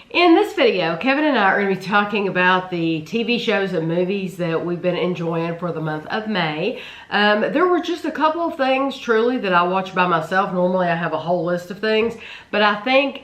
In this video, Kevin and I are going to be talking about the TV shows and movies that we've been enjoying for the month of May. There were just a couple of things, truly, that I watch by myself. Normally, I have a whole list of things, but I think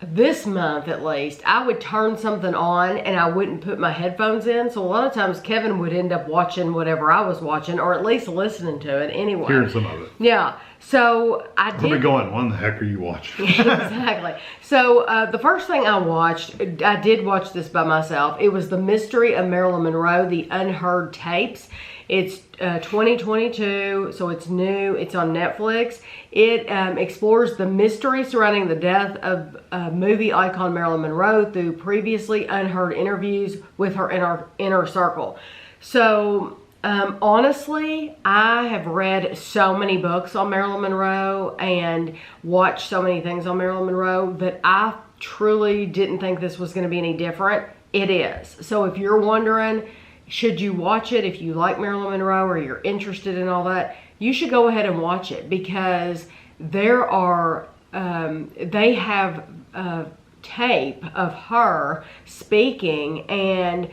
this month, at least, I would turn something on and I wouldn't put my headphones in. So a lot of times, Kevin would end up watching whatever I was watching, or at least listening to it anyway. Hearing some of it. Yeah. So I did. I'll be going, what the heck are you watching? Exactly. So the first thing I watched, I did watch this by myself. It was The Mystery of Marilyn Monroe, the Unheard tapes. It's 2022, so it's new. It's on Netflix. It explores the mystery surrounding the death of movie icon Marilyn Monroe through previously unheard interviews with her inner circle. So honestly, I have read so many books on Marilyn Monroe and watched so many things on Marilyn Monroe that I truly didn't think this was going to be any different. It is. So if you're wondering, should you watch it if you like Marilyn Monroe or you're interested in all that, you should go ahead and watch it, because there are, they have a tape of her speaking, and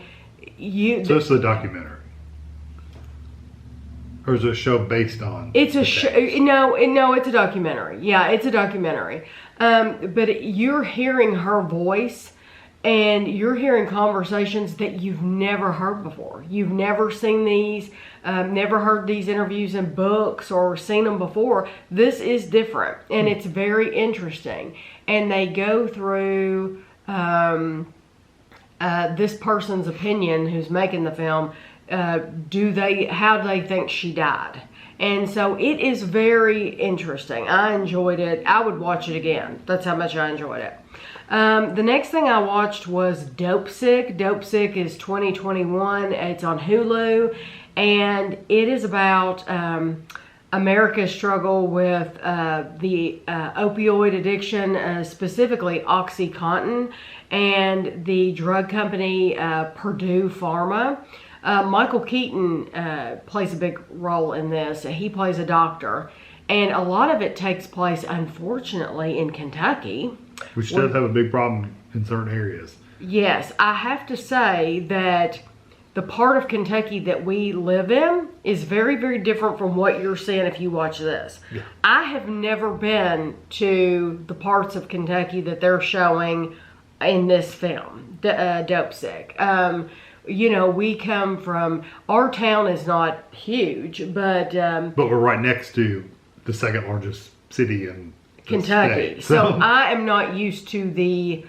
you... So it's a documentary? Or is it a show based on? It's a show. No, it's a documentary. Yeah, it's a documentary. But you're hearing her voice, and you're hearing conversations that you've never heard before. You've never seen these, never heard these interviews in books or seen them before. This is different, and it's very interesting. And they go through this person's opinion who's making the film. How do they think she died? And so it is very interesting. I enjoyed it. I would watch it again. That's how much I enjoyed it. The next thing I watched was Dopesick. Dopesick is 2021. It's on Hulu, and it is about America's struggle with the opioid addiction, specifically OxyContin, and the drug company Purdue Pharma. Michael Keaton plays a big role in this. He plays a doctor, and a lot of it takes place, unfortunately, in Kentucky. Which does have a big problem in certain areas. Yes, I have to say that the part of Kentucky that we live in is very, very different from what you're seeing if you watch this. Yeah. I have never been to the parts of Kentucky that they're showing in this film, Dopesick. You know, we come from, our town is not huge, but we're right next to the second largest city in Kentucky. So I am not used to the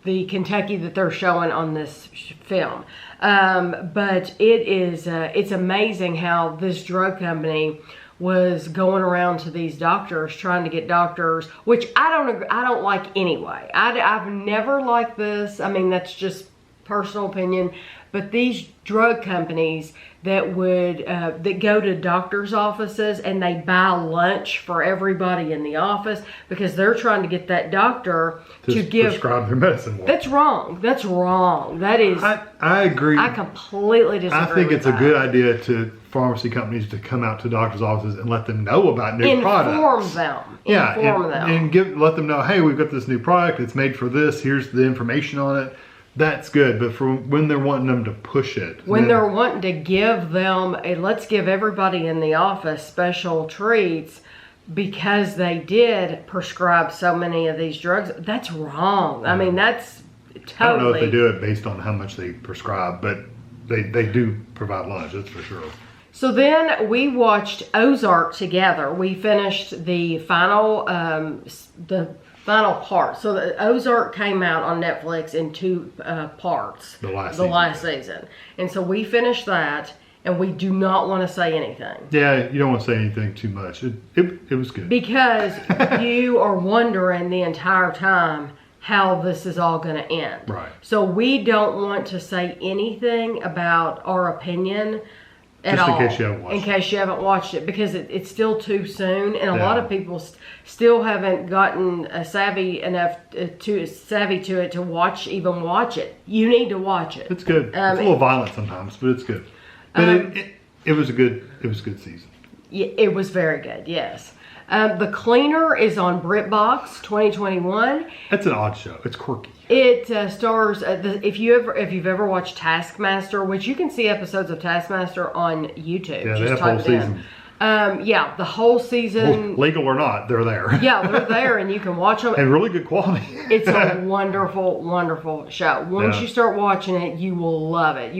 Kentucky that they're showing on this film. But it is, it's amazing how this drug company was going around to these doctors, trying to get doctors, which I don't like anyway. I've never liked this. I mean, that's just personal opinion. But these drug companies that would that go to doctors' offices and they buy lunch for everybody in the office because they're trying to get that doctor to prescribe their medicine. That's wrong. That's wrong. That is. I agree. I completely disagree. I think it's a good idea to pharmacy companies to come out to doctors' offices and let them know about new products. Inform them. Yeah, inform them. And let them know, hey, we've got this new product. It's made for this. Here's the information on it. That's good, but for when they're wanting them to push it. When they're wanting to give them, let's give everybody in the office special treats because they did prescribe so many of these drugs, that's wrong. I mean, that's totally... I don't know if they do it based on how much they prescribe, but they do provide lunch, that's for sure. So then we watched Ozark together. We finished the final part. So the Ozark came out on Netflix in two parts. The last season. And so we finished that, and we do not want to say anything. Yeah, you don't want to say anything too much. It was good. Because you are wondering the entire time how this is all going to end. Right. So we don't want to say anything about our opinion at all. In case you haven't watched it. In case you haven't watched it, because it's still too soon, and a lot of people still haven't gotten savvy enough to it to watch it. You need to watch it. It's good. It's a little violent sometimes, but it's good. But it was a good season. Yeah, it was very good. Yes. The Cleaner is on BritBox 2021. It's an odd show. It's quirky. It stars if you've ever watched Taskmaster, which you can see episodes of Taskmaster on YouTube. Yeah, just they have type whole it in. season. Yeah, the whole season. Well, legal or not, they're there. Yeah, they're there, and you can watch them. And really good quality. It's a wonderful, wonderful show. Once Yeah. you start watching it, you will love it.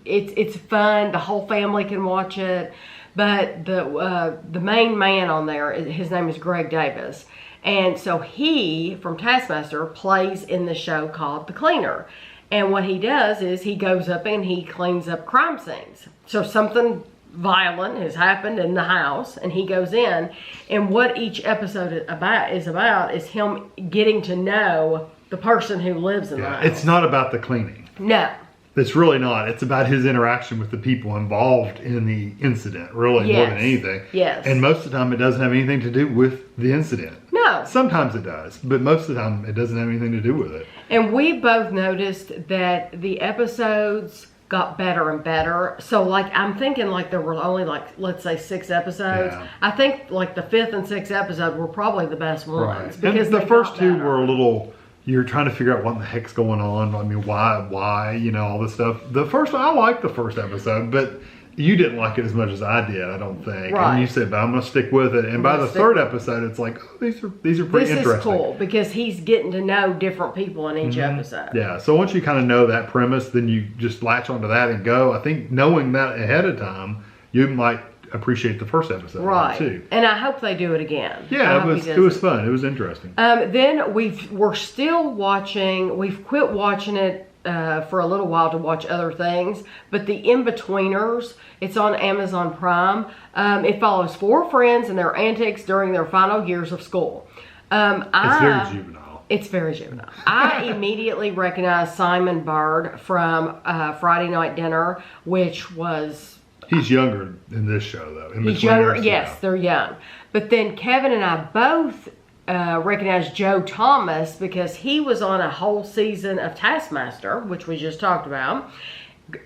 It's fun. The whole family can watch it. But the main man on there, his name is Greg Davis, and so he from Taskmaster plays in the show called The Cleaner. And what he does is he goes up and he cleans up crime scenes. So something violent has happened in the house, and he goes in, and what each episode is him getting to know the person who lives in the house. It's not about the cleaning. No. It's really not. It's about his interaction with the people involved in the incident, really, more than anything. Yes. And most of the time, it doesn't have anything to do with the incident. No. Sometimes it does, but most of the time, it doesn't have anything to do with it. And we both noticed that the episodes got better and better. So, like, I'm thinking, like, there were only, like, let's say 6 episodes. Yeah. I think, like, the 5th and 6th episode were probably the best ones. And Because the they first got 2 better. were a little... You're trying to figure out what the heck's going on. I mean, why, you know, all this stuff. The first one, I liked the first episode, but you didn't like it as much as I did, I don't think. Right. And you said, but I'm going to stick with it. And by the 3rd episode, it's like, oh, these are pretty interesting. This is cool because he's getting to know different people in each episode. Yeah, so once you kind of know that premise, then you just latch onto that and go. I think knowing that ahead of time, you might appreciate the first episode Right. too. And I hope they do it again. Yeah, it was fun. It was interesting. Then we're still watching. We've quit watching it for a little while to watch other things. But The In-Betweeners, it's on Amazon Prime. It follows 4 friends and their antics during their final years of school. It's very juvenile. It's very juvenile. I immediately recognized Simon Bird from Friday Night Dinner, which was... He's younger in this show, though. He's younger. Yes, they're young. But then Kevin and I both recognize Joe Thomas because he was on a whole season of Taskmaster, which we just talked about.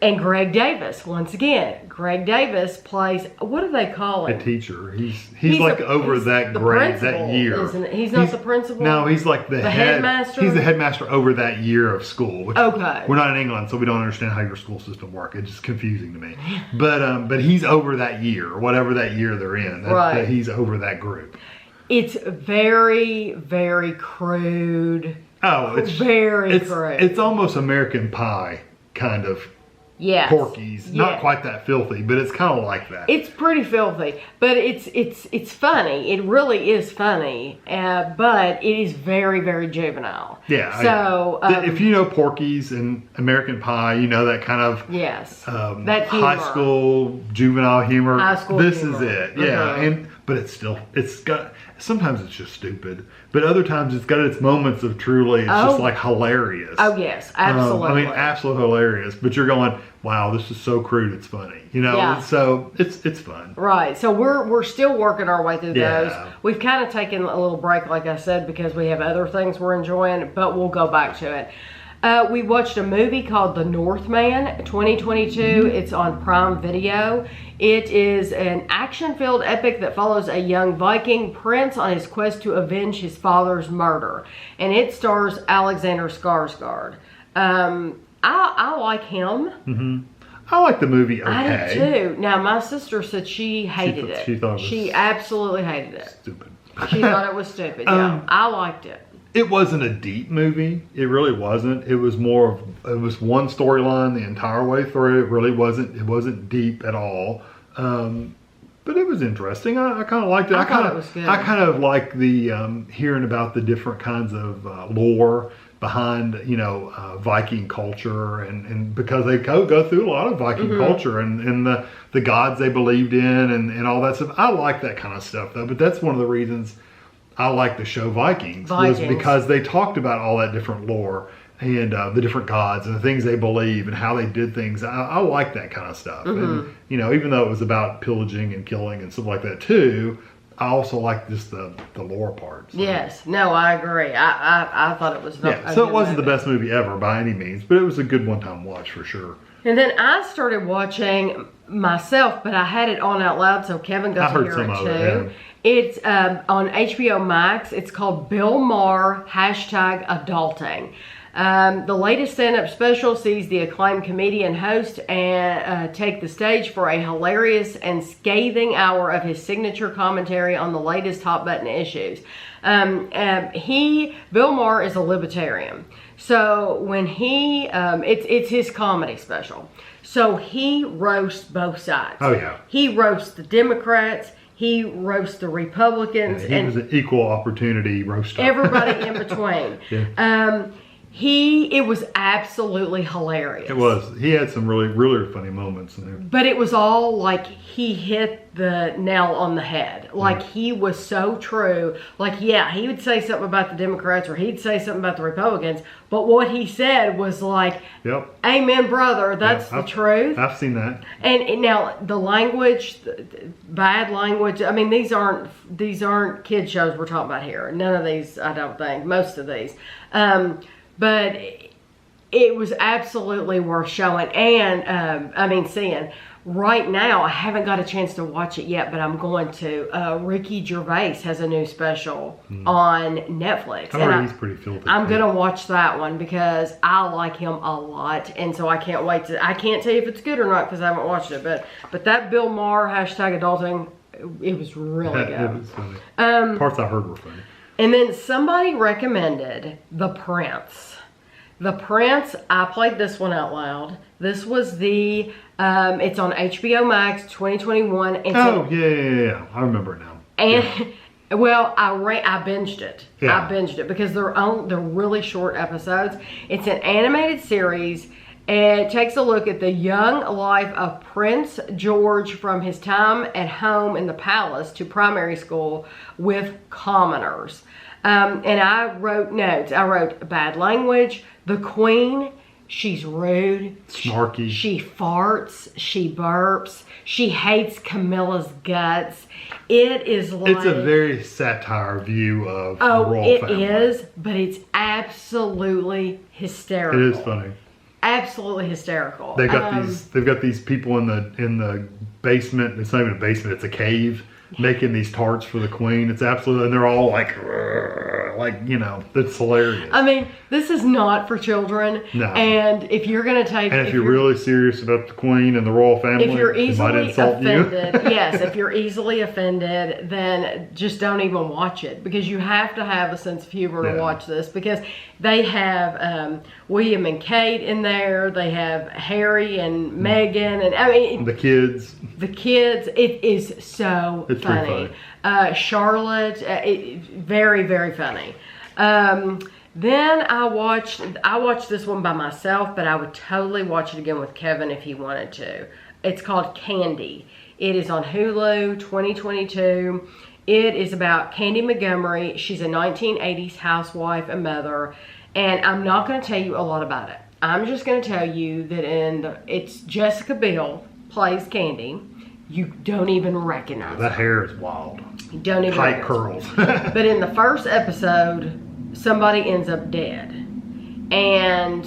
And Greg Davis, once again. Greg Davis plays, what do they call him? A teacher. He's like over that the grade, principal, that year. Isn't it? He's not the principal? No, he's like the headmaster? He's the headmaster over that year of school. Which Okay. We're not in England, so we don't understand how your school system works. It's just confusing to me. But he's over that year, whatever that year they're in. Right. He's over that group. It's very, very crude. Oh, it's very crude. It's almost American Pie kind of. Yes. Porkies, not quite that filthy, but it's kind of like that. It's pretty filthy, but it's funny. It really is funny, but it is very, very juvenile. Yeah. So if you know Porky's and American Pie, you know that kind of yes, that high school juvenile humor. High school this humor. is it. Yeah, but it's got. Sometimes it's just stupid, but other times it's got its moments of truly. It's just like hilarious. Oh yes, absolutely. I mean, absolutely hilarious. But you're going, wow, this is so crude. It's funny, you know. Yeah. So it's fun. Right. So we're still working our way through Yeah. those. We've kind of taken a little break, like I said, because we have other things we're enjoying, but we'll go back to it. We watched a movie called The Northman 2022. It's on Prime Video. It is an action-filled epic that follows a young Viking prince on his quest to avenge his father's murder. And it stars Alexander Skarsgård. I like him. Mm-hmm. I like the movie okay. I do too. Now, my sister said she hated it. She thought it was she absolutely hated it. stupid. She thought it was stupid. Yeah, I liked it. It wasn't a deep movie. It really wasn't. It was more of, it was one storyline the entire way through. It really wasn't. It wasn't deep at all. But it was interesting. I kind of liked it. I thought it was good. I kind of like the hearing about the different kinds of lore behind, Viking culture, and because they go through a lot of Viking culture and the gods they believed in and all that stuff. I like that kind of stuff though. But that's one of the reasons I like the show Vikings was because they talked about all that different lore and the different gods and the things they believe and how they did things. I like that kind of stuff. And, even though it was about pillaging and killing and stuff like that too, I also like just the lore part. So. Yes. No, I agree. I thought it was not. Yeah, so it wasn't the best movie ever by any means, but it was a good one-time watch for sure. And then I started watching myself, but I had it on out loud so Kevin got to hear it too. It's on HBO Max. It's called Bill Maher, #adulting. The latest stand-up special sees the acclaimed comedian host and take the stage for a hilarious and scathing hour of his signature commentary on the latest hot-button issues. Bill Maher is a libertarian. So when it's his comedy special. So he roasts both sides. Oh, yeah. He roasts the Democrats. He roasts the Republicans. Yeah, he was an equal opportunity roaster. Everybody in between. Yeah. It was absolutely hilarious. It was. He had some really, really funny moments in there. But it was all like he hit the nail on the head. Like he was so true. Like, yeah, he would say something about the Democrats or he'd say something about the Republicans. But what he said was like, yep. Amen, brother. That's the truth. I've seen that. And now the language, bad language. I mean, these aren't kid shows we're talking about here. None of these, I don't think. Most of these. But it was absolutely worth showing and, seeing. Right now, I haven't got a chance to watch it yet, but I'm going to. Ricky Gervais has a new special on Netflix. I heard he's pretty filthy. I'm going to watch that one because I like him a lot. And so I can't wait I can't tell you if it's good or not because I haven't watched it. But that Bill Maher, #adulting, it was really good. It was funny. Parts I heard were funny. And then somebody recommended The Prince. The Prince, I played this one out loud. This was it's on HBO Max 2021. And yeah. I remember it now. And, well, I binged it. Yeah. I binged it because they're really short episodes. It's an animated series. It takes a look at the young life of Prince George from his time at home in the palace to primary school with commoners. And I wrote notes. I wrote bad language. The Queen, she's rude. Snarky. She farts. She burps. She hates Camilla's guts. It is like... It's a very satire view of the royal family. It is, but it's absolutely hysterical. It is funny. Absolutely hysterical. They've got these people in the basement. It's not even a basement. It's a cave, making these tarts for the Queen. It's absolutely, and they're all like, it's hilarious. I mean, this is not for children. No. And if you're going to take, and if you're really serious about the Queen and the royal family, if you're easily offended, you. yes, if you're easily offended, then just don't even watch it because you have to have a sense of humor to watch this because they have William and Kate in there. They have Harry and Meghan, and I mean the kids. It is so it's funny. Pretty funny. Charlotte, very, very funny. Then I watched this one by myself, but I would totally watch it again with Kevin if he wanted to. It's called Candy. It is on Hulu, 2022. It is about Candy Montgomery. She's a 1980s housewife and mother, and I'm not going to tell you a lot about it. I'm just going to tell you that it's Jessica Biel plays Candy. You don't even recognize that hair is wild. You don't even tight curls. But in the first episode, somebody ends up dead. And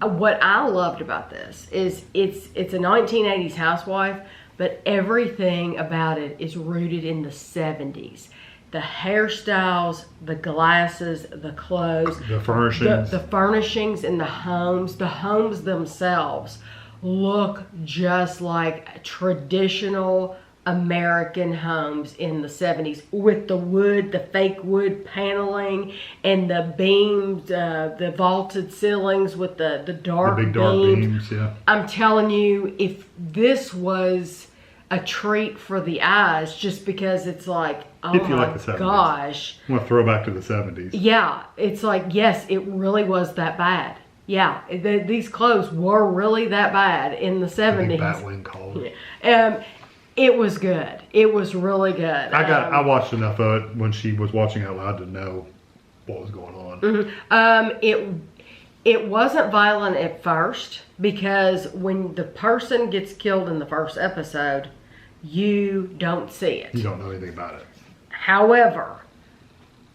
what I loved about this is it's a 1980s housewife, but everything about it is rooted in the 70s. The hairstyles, the glasses, the clothes, the furnishings, the furnishings in the homes themselves look just like traditional American homes in the 70s with the wood, the fake wood paneling and the beams, the vaulted ceilings with the dark big dark beams. Yeah. I'm telling you, if this was a treat for the eyes, just because it's like, oh if you my like the 70s. Gosh. I want to throw back to the 70s. Yeah, it's like, yes, it really was that bad. Yeah, these clothes were really that bad in the 70s. Batwing called. It was good. It was really good. I watched enough of it when she was watching out loud to know what was going on. Mm-hmm. It wasn't violent at first because when the person gets killed in the first episode, you don't see it. You don't know anything about it. However,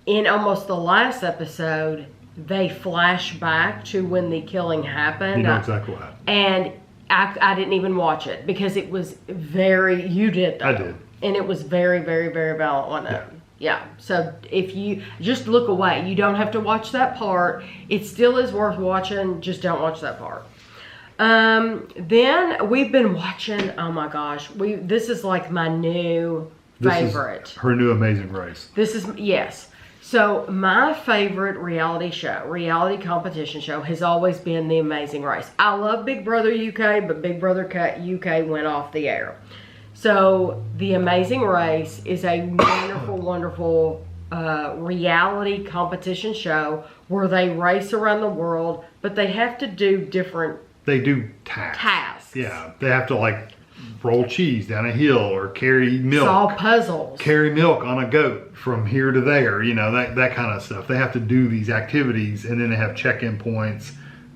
in almost the last episode, they flash back to when the killing happened. You know exactly what happened. And I didn't even watch it because it was you did though. I did. and it was very, very, very violent, wasn't it? Yeah. So if you just look away, you don't have to watch that part. It still is worth watching. Just don't watch that part. Then we've been watching. Oh my gosh, this is like my new favorite. This is her new Amazing Race. This is yes. So my favorite reality competition show has always been The Amazing Race. I love Big Brother UK, but Big Brother UK went off the air. So The Amazing Race is a wonderful, wonderful reality competition show where they race around the world, but they have to do different. They do tasks. Yeah, they have to like roll cheese down a hill or carry milk. Solve puzzles. Carry milk on a goat from here to there. You know, that kind of stuff. They have to do these activities, and then they have check-in points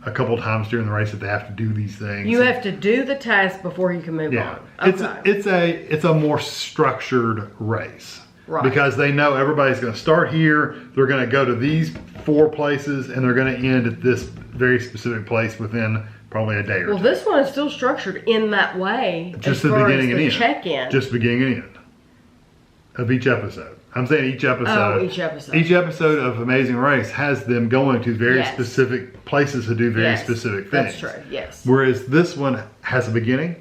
a couple times during the race that they have to do these things. You have to do the task before you can move on. Okay. It's a more structured race. Right. Because they know everybody's going to start here, they're going to go to these 4 places, and they're going to end at this very specific place within probably a day or two. Well, this one is still structured in that way. Just the beginning and end. Check-in. Just beginning and end of each episode. I'm saying each episode. Oh, each episode. Each episode of Amazing Race has them going to very specific places to do very specific things. That's true, yes. Whereas this one has a beginning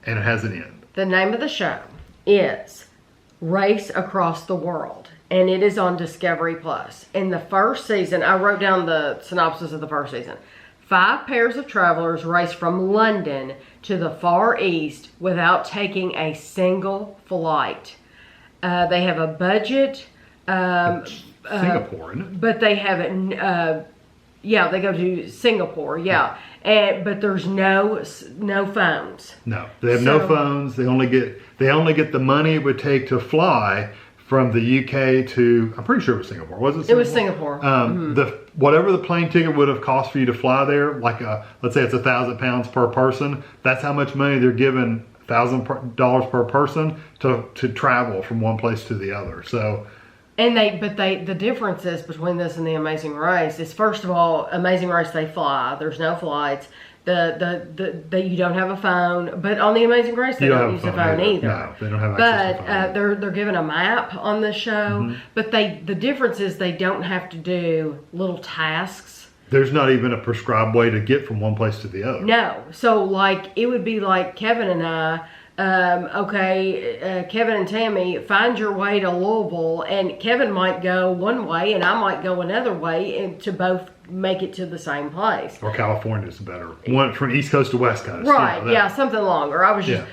and it has an end. The name of the show is Race Across the World, and it is on Discovery Plus. In the first season, I wrote down the synopsis of the first season. 5 pairs of travelers race from London to the Far East without taking a single flight. They have a budget. Singapore, isn't it? But they have it. They go to Singapore. Yeah, but there's no phones. No, they have no phones. They only get the money it would take to fly from the UK to, I'm pretty sure it was Singapore. Was it Singapore? It was Singapore. Whatever the plane ticket would have cost for you to fly there, like let's say it's £1,000 per person. That's how much money they're giving, $1,000 per person to travel from one place to the other. So. And the difference is between this and The Amazing Race is, first of all, Amazing Race, they fly. There's no flights. You don't have a phone, but on The Amazing Race they don't use a phone either. No, they don't have access to a phone. They're given a map on the show, but the difference is they don't have to do little tasks. There's not even a prescribed way to get from one place to the other. No, so like it would be like Kevin and I. Kevin and Tammy, find your way to Louisville, and Kevin might go one way and I might go another way, and to both make it to the same place. Or California's better. One from East Coast to West Coast. Right, something longer. I was just,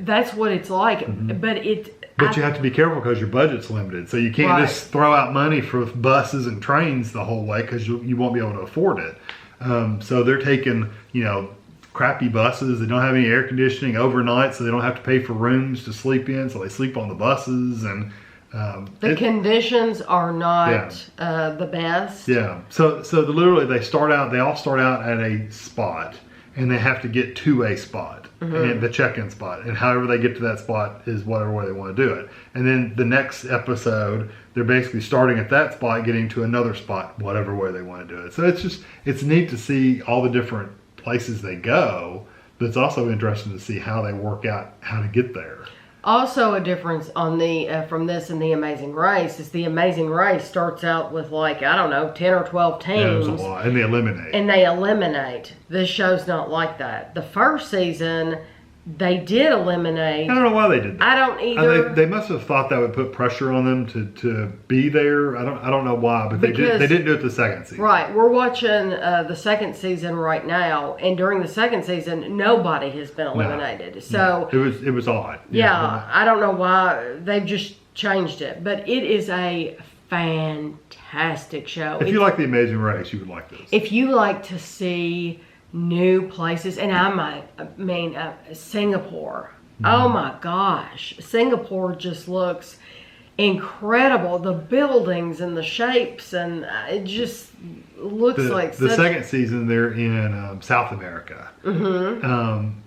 that's what it's like. But you have to be careful because your budget's limited. So you can't just throw out money for buses and trains the whole way because you won't be able to afford it. So they're taking, crappy buses. They don't have any air conditioning overnight, so they don't have to pay for rooms to sleep in. So they sleep on the buses, and the conditions are not the best. Yeah. So literally they all start out at a spot, and they have to get to a spot, and the check-in spot, and however they get to that spot is whatever way they want to do it. And then the next episode, they're basically starting at that spot, getting to another spot, whatever way they want to do it. So it's neat to see all the different places they go, but it's also interesting to see how they work out how to get there. Also, a difference on from this and The Amazing Race is The Amazing Race starts out with 10 or 12 teams. Yeah, there's a lot, and they eliminate. This show's not like that. The first season, they did eliminate. I don't know why they did that. I don't either. They must have thought that would put pressure on them to be there. I don't know why, but they didn't do it the second season. Right. We're watching the second season right now, and during the second season, nobody has been eliminated. It was odd. Yeah, I don't know why they've just changed it, but it is a fantastic show. If you like The Amazing Race, you would like this. If you like to see new places, and Singapore. Oh my gosh, Singapore just looks incredible. The buildings and the shapes, and it just looks like the second season. They're in South America,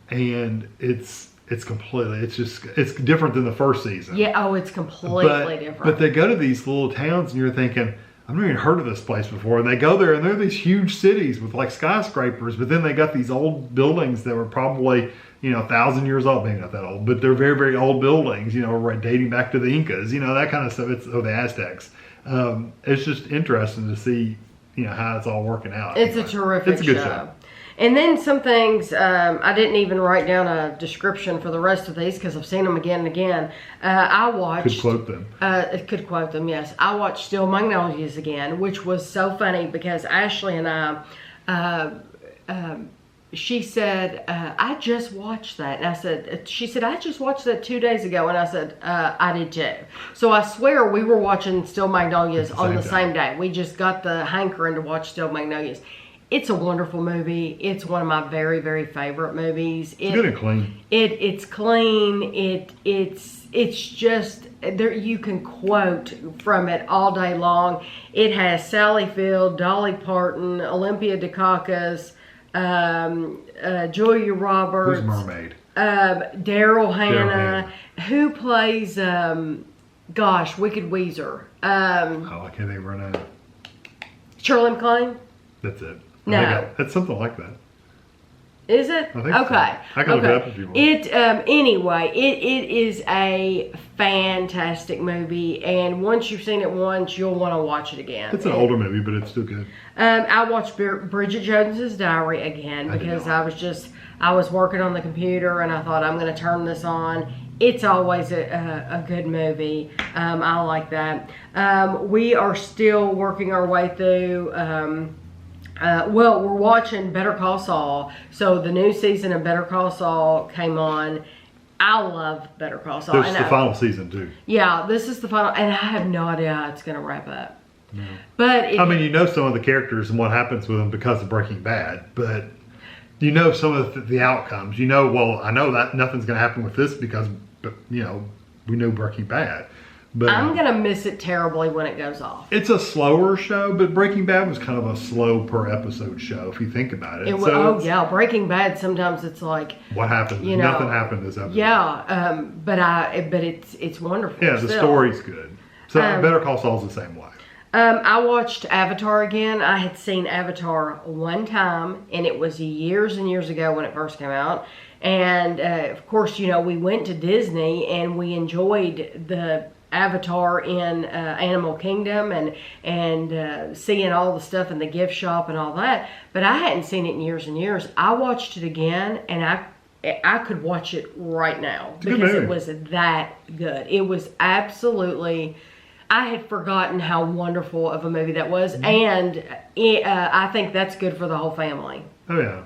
and it's completely. It's different than the first season. Yeah. It's completely different. But they go to these little towns, and you're thinking, I've never even heard of this place before. And they go there, and they're these huge cities with like skyscrapers, but then they got these old buildings that were probably, 1,000 years old, maybe not that old, but they're very, very old buildings, dating back to the Incas, that kind of stuff. The Aztecs. It's just interesting to see, how it's all working out. It's a terrific It's a good show. And then some things, I didn't even write down a description for the rest of these because I've seen them again and again. I watched... Could quote them. Could quote them, yes. I watched Still Magnolias again, which was so funny because Ashley and I, she said, I just watched that. And she said, I just watched that 2 days ago. And I said, I did too. So I swear we were watching Still Magnolias on the same day. We just got the hankering to watch Still Magnolias. It's a wonderful movie. It's one of my very, very favorite movies. It's good and clean. It's clean. It's just there. You can quote from it all day long. It has Sally Field, Dolly Parton, Olympia Dukakis, Julia Roberts. Who's Mermaid? Daryl Hannah. Who plays Wicked Weezer? I can't think of her name. Shirley MacLaine. That's it. No. It's something like that. Is it? I think okay. So. I can look it up if you want. Anyway, it is a fantastic movie, and once you've seen it once, you'll want to watch it again. It's an older movie, but it's still good. I watched Bridget Jones's Diary again because I was working on the computer and I thought I'm going to turn this on. It's always a good movie. I like that. We are still working our way through. We're watching Better Call Saul. So the new season of Better Call Saul came on. I love Better Call Saul. This is the final season too. Yeah, this is the final, and I have no idea how it's going to wrap up. No. But some of the characters and what happens with them because of Breaking Bad, but some of the outcomes. I know that nothing's going to happen with this because, we know Breaking Bad. But I'm going to miss it terribly when it goes off. It's a slower show, but Breaking Bad was kind of a slow per episode show if you think about it. Breaking Bad, sometimes it's like... What happened? Nothing happened this episode. Yeah, but it's wonderful. Yeah, the story's good. So Better Call Saul's the same way. I watched Avatar again. I had seen Avatar one time, and it was years and years ago when it first came out. And, of course, we went to Disney, and we enjoyed the Avatar in Animal Kingdom and seeing all the stuff in the gift shop and all that. But I hadn't seen it in years and years. I watched it again, and I could watch it right now because it was that good. It was absolutely... I had forgotten how wonderful of a movie that was, and I think that's good for the whole family. Oh yeah,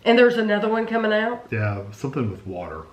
And there's another one coming out. Yeah, something with water.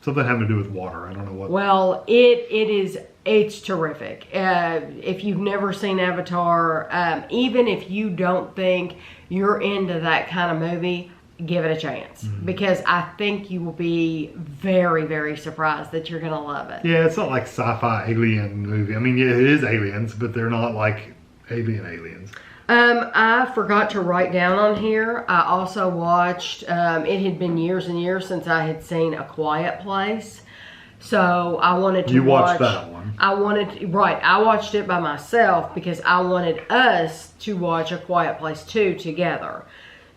Something having to do with water. I don't know what. Well, it's terrific. If you've never seen Avatar, even if you don't think you're into that kind of movie, give it a chance because I think you will be very, very surprised that you're going to love it. Yeah, it's not like sci-fi alien movie. It is aliens, but they're not like aliens. I forgot to write down on here. I also watched, it had been years and years since I had seen A Quiet Place. So I wanted to You watched that one. I watched it by myself because I wanted us to watch A Quiet Place 2 together.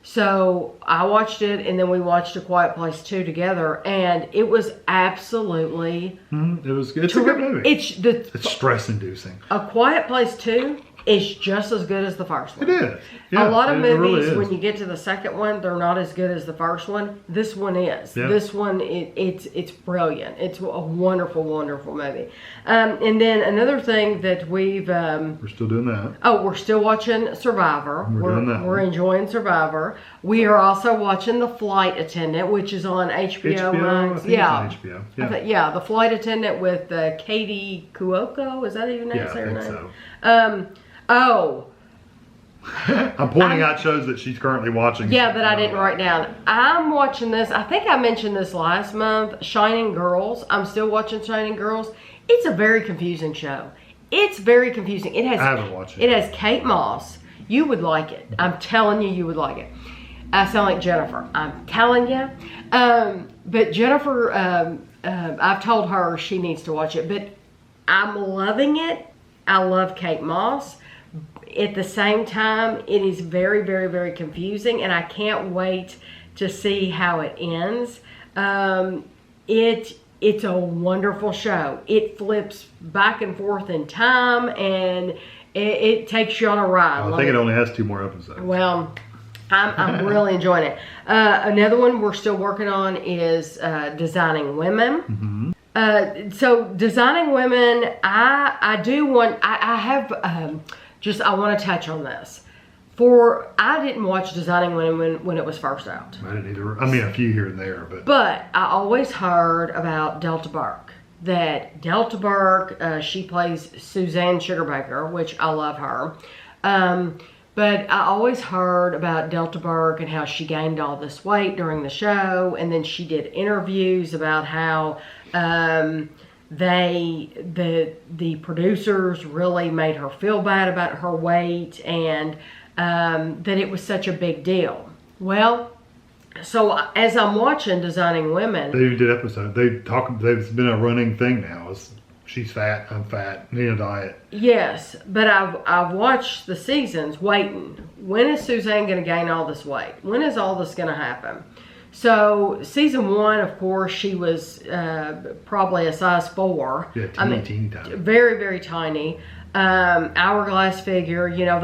So I watched it, and then we watched A Quiet Place 2 together, and it was absolutely It was good. It's a good movie. It's stress-inducing. A Quiet Place 2 is just as good as the first one. It is. Yeah, a lot of movies, really when you get to the second one, they're not as good as the first one. This one is. Yeah. This one, it's brilliant. It's a wonderful, wonderful movie. And then another thing that we're still doing that. Oh, we're still watching Survivor. We're enjoying Survivor. We are also watching The Flight Attendant, which is on HBO Max. It's HBO. Yeah. The Flight Attendant with Katie Kuoko. Is that even her name? So. Oh. I'm pointing out shows that she's currently watching. Yeah, that I didn't write down. I'm watching this. I think I mentioned this last month. Shining Girls. I'm still watching Shining Girls. It's a very confusing show. It's very confusing. I haven't watched it. It has Kate Moss. You would like it. I'm telling you, you would like it. I sound like Jennifer. I'm telling you. But Jennifer, I've told her she needs to watch it. But I'm loving it. I love Kate Moss. At the same time, it is very, very, very confusing, and I can't wait to see how it ends. It's a wonderful show. It flips back and forth in time, and it takes you on a ride. I think it only has 2 more episodes. Well, I'm really enjoying it. Another one we're still working on is Designing Women. So Designing Women, I want to touch on this. I didn't watch Designing Women when it was first out. I didn't either. I mean, a few here and there, But I always heard about Delta Burke. That Delta Burke, she plays Suzanne Sugarbaker, which I love her. But I always heard about Delta Burke and how she gained all this weight during the show. And then she did interviews about how the producers really made her feel bad about her weight, and that it was such a big deal. Well, so as I'm watching Designing Women, they did episodes. There's been a running thing now. She's fat, I'm fat, need a diet. Yes, but I've watched the seasons waiting. When is Suzanne going to gain all this weight? When is all this going to happen? So season 1, of course, she was probably a size 4. Yeah, teeny tiny. Very, very tiny. Hourglass figure. You know,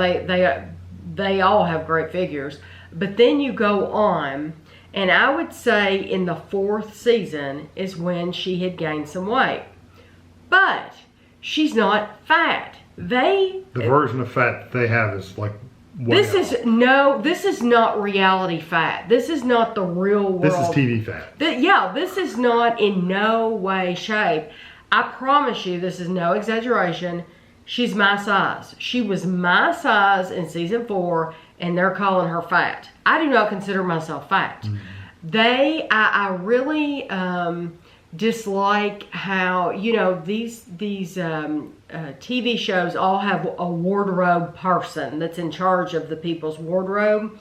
they all have great figures. But then you go on, and I would say in the 4th season is when she had gained some weight. But she's not fat. The version of fat they have is like this is not reality fat. This is not the real world. This is TV fat. This is not in no way, shape. I promise you, this is no exaggeration. She's my size. She was my size in season 4, and they're calling her fat. I do not consider myself fat. I really dislike how, these TV shows all have a wardrobe person that's in charge of the people's wardrobe.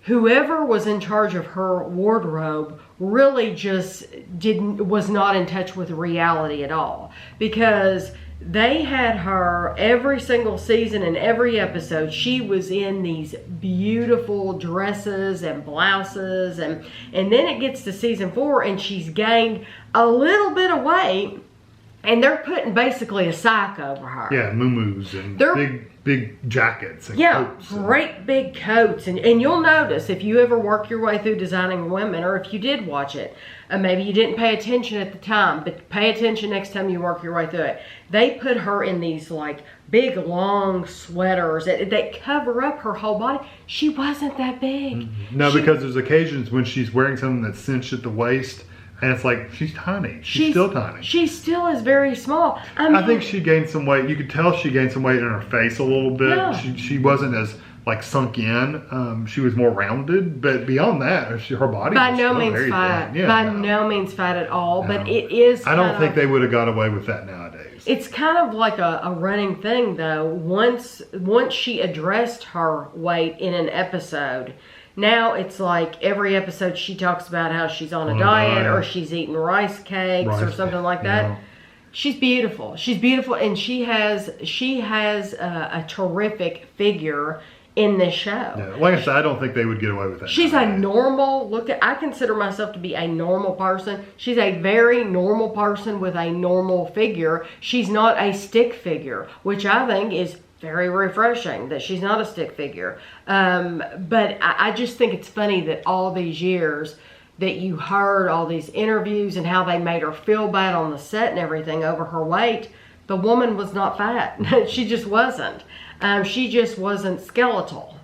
Whoever was in charge of her wardrobe really just was not in touch with reality at all, because they had her every single season and every episode. She was in these beautiful dresses and blouses, and then it gets to season 4 and she's gained a little bit of weight, and they're putting basically a sack over her. Yeah, muumuus and big jackets and coats. Great big coats. And you'll notice, if you ever work your way through Designing Women, or if you did watch it, maybe you didn't pay attention at the time, but pay attention next time you work your way through it. They put her in these like big long sweaters that cover up her whole body. She wasn't that big. No, because there's occasions when she's wearing something that's cinched at the waist, and it's like, she's tiny. She's still tiny. She still is very small. I think she gained some weight. You could tell she gained some weight in her face a little bit. Yeah. She wasn't as like sunk in. She was more rounded. But beyond that, her body by was no still means very fat. thin. Yeah, by no means fat at all. No. But it is. I don't think they would have got away with that nowadays. It's kind of like a running thing, though. Once she addressed her weight in an episode, now it's like every episode she talks about how she's on a diet, or she's eating rice cakes or something like that. Yeah. She's beautiful. She's beautiful, and she has a terrific figure in this show. Yeah, like I said, I don't think they would get away with that. She's a normal I consider myself to be a normal person. She's a very normal person with a normal figure. She's not a stick figure, which I think is very refreshing, that she's not a stick figure. But I just think it's funny that all these years that you heard all these interviews and how they made her feel bad on the set and everything over her weight. The woman was not fat. She just wasn't. She just wasn't skeletal.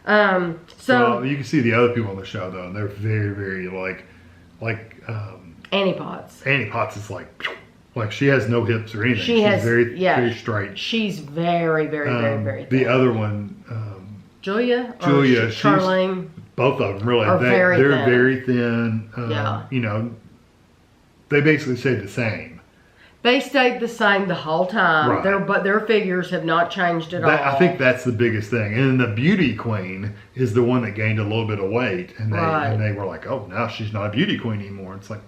Well, you can see the other people on the show though, and they're very, very Annie Potts. Annie Potts is like she has no hips or anything. She's very straight. She's very, very, very thin. The other one, Julia, Charlene, both of them really. They're very thin. They basically stayed the same. They stayed the same the whole time. Right. But their figures have not changed at all. I think that's the biggest thing. And then the beauty queen is the one that gained a little bit of weight, and they were like, oh, now she's not a beauty queen anymore. It's like,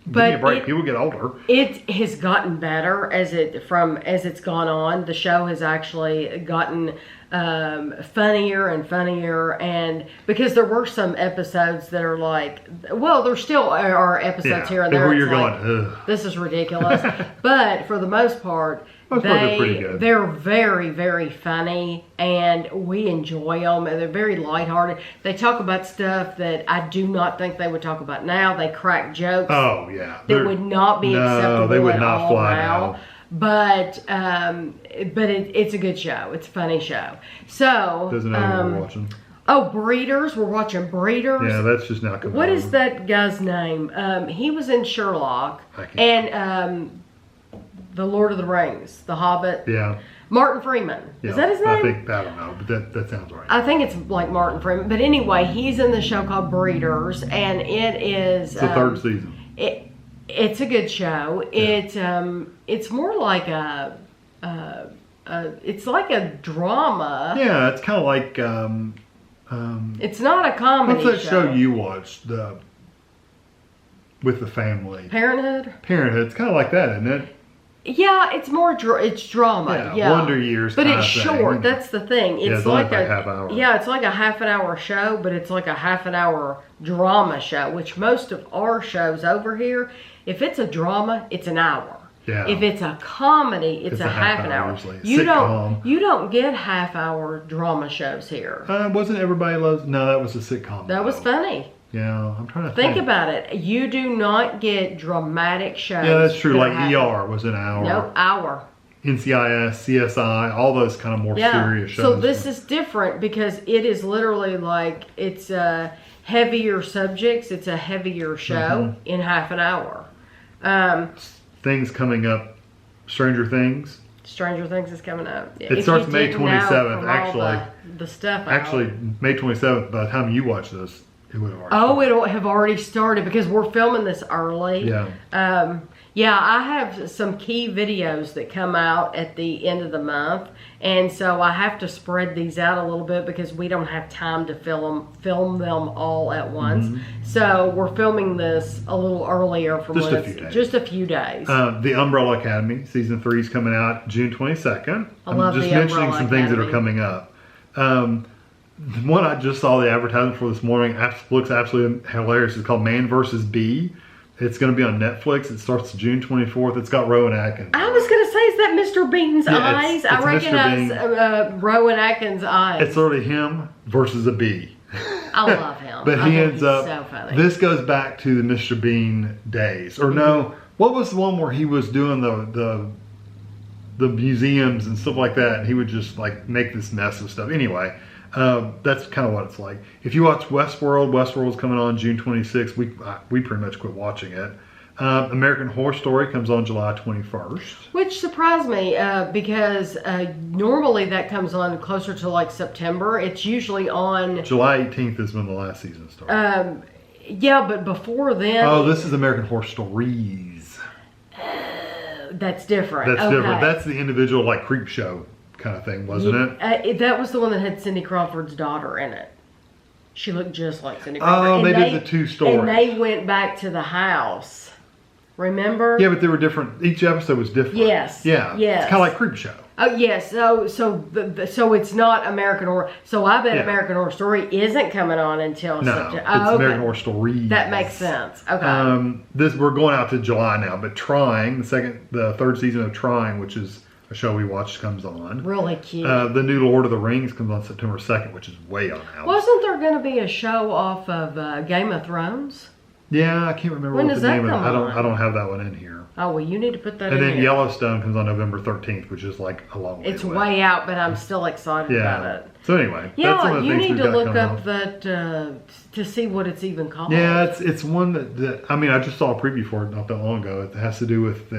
give me a break. People get older. It has gotten better as it's gone on. The show has actually gotten funnier and funnier, and because there were some episodes that are like, well, there still are episodes here and there where you're like, going, ugh. this is ridiculous. But for the most part, they're pretty good. They're very, very funny, and we enjoy them, and they're very lighthearted. They talk about stuff that I do not think they would talk about now. They crack jokes. Oh yeah, that would not be acceptable. They would at not all fly now. now. But it's a good show. It's a funny show. So Doesn't know what we're watching. Oh, Breeders. We're watching Breeders. Yeah, that's just not coming. What is that guy's name? He was in Sherlock and The Lord of the Rings, The Hobbit. Yeah. Martin Freeman. Yeah, Is that his name? I don't know, but that sounds right. I think it's like Martin Freeman. But anyway, he's in the show called Breeders, and it is the third season. It's a good show. Yeah. It's more like it's like a drama. Yeah, it's kind of like it's not a comedy. what's that show you watched with the family? Parenthood. It's kind of like that, isn't it? Yeah, it's more it's drama. Yeah, Wonder Years. But it's short. That's the thing. It's like a half hour. Yeah, it's like a half an hour show, but it's like a half an hour drama show. Which most of our shows over here, if it's a drama, it's an hour. Yeah. If it's a comedy, it's a half an hour. Usually. You Sitcom. you don't get half hour drama shows here. Wasn't Everybody Loves? No, that was a sitcom. That was funny. Yeah, I'm trying to think about it. You do not get dramatic shows. Yeah, that's true. Like ER was an hour. Nope, hour. NCIS, CSI, all those kind of more serious shows. So this is different because it is literally like it's heavier subjects. It's a heavier show in half an hour. Things coming up. Stranger Things. Stranger Things is coming up. It starts May 27th, actually. The stuff. Actually, May 27th. By the time you watch this, it would have already started. It'll have already started because we're filming this early. Yeah. Yeah, I have some key videos that come out at the end of the month, and so I have to spread these out a little bit because we don't have time to film them all at once. So we're filming this a little earlier from just a few days. The Umbrella Academy season 3 is coming out June 22nd. I love just the mentioning Umbrella some things that Academy. are coming up. The one I just saw the advertisement for this morning looks absolutely hilarious. It's called Man vs. Bee. It's going to be on Netflix. It starts June 24th. It's got Rowan Atkins. I was going to say, is that Mr. Bean's eyes? It's I recognize Rowan Atkins' eyes. It's literally him versus a bee. I love him. But he ends up, so funny. This goes back to the Mr. Bean days. Or no, what was the one where he was doing the museums and stuff like that, and he would just like make this mess of stuff. Anyway, that's kind of what it's like. If you watch Westworld's coming on June 26th. We pretty much quit watching it. American Horror Story comes on July 21st. Which surprised me because normally that comes on closer to like September. It's usually on... July 18th is when the last season starts. Yeah, but before then... Oh, this is American Horror Stories. That's different. That's different. That's the individual like creep show kind of thing, wasn't it? That was the one that had Cindy Crawford's daughter in it. She looked just like Cindy Crawford. Oh, they did the two stories. And they went back to the house. Remember? Yeah, but they were different. Each episode was different. Yes. Yeah. Yes. It's kind of like Creep Show. Oh yes. So it's not American Horror. So I bet American Horror Story isn't coming on until September. It's American Horror Stories. That makes sense. Okay. We're going out to July now, but Trying, the third season of Trying, which is a show we watched, comes on. Really cute. The new Lord of the Rings comes on September 2nd, which is way on out. Wasn't there going to be a show off of Game of Thrones? Yeah, I can't remember what the name of it. I don't have that one in here. Oh, well, you need to put that in. And then Yellowstone comes on November 13th, which is like a long way It's away. way out, but I'm still excited about it. So anyway, yeah, that's some of the things you need to look up on. that to see what it's even called. Yeah, it's one that I mean, I just saw a preview for it not that long ago. It has to do with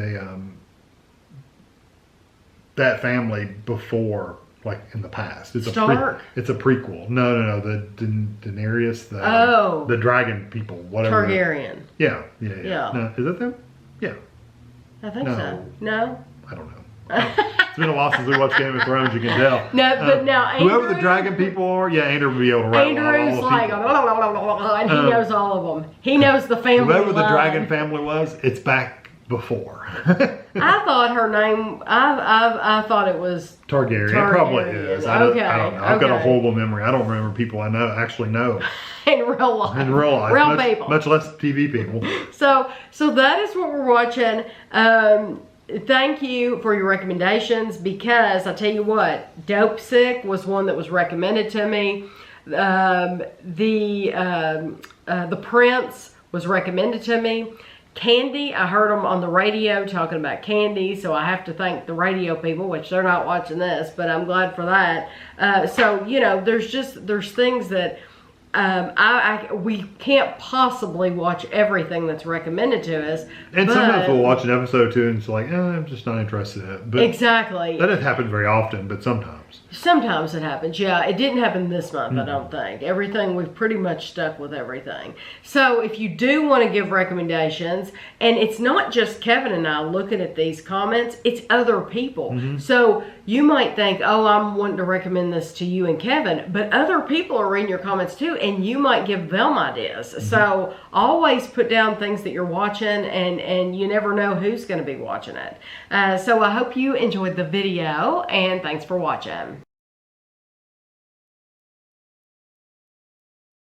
that family before, like in the past. It's Stark? It's a prequel. No, the Daenerys, the dragon people, whatever. Targaryen. Yeah. No, is that them? Yeah. I think so. No? I don't know. It's been a while since we watched Game of Thrones, you can tell. No, but now Andrew, whoever the dragon people are, Andrew will be able to rattle Andrew's all the like, people. and he knows all of them. He knows the family Whoever the line. dragon family was, it's back before. I thought her name. I thought it was Targaryen. It probably is. I don't know. I've got a horrible memory. I don't remember people I actually know in real life. In real life, real people, much less TV people. So that is what we're watching. Thank you for your recommendations, because I tell you what, Dope Sick was one that was recommended to me. The Prince was recommended to me. Candy, I heard them on the radio talking about Candy, so I have to thank the radio people, which they're not watching this, but I'm glad for that. So, you know, there's things that we can't possibly watch everything that's recommended to us. And sometimes we'll watch an episode or two and it's like, I'm just not interested in it. But exactly. That doesn't happen very often, but sometimes. Sometimes it happens, yeah. It didn't happen this month, I don't think. Everything, we've pretty much stuck with everything. So if you do want to give recommendations, and it's not just Kevin and I looking at these comments, it's other people. So you might think, oh, I'm wanting to recommend this to you and Kevin, but other people are reading your comments too, and you might give them ideas. So always put down things that you're watching, and you never know who's going to be watching it. So I hope you enjoyed the video, and thanks for watching.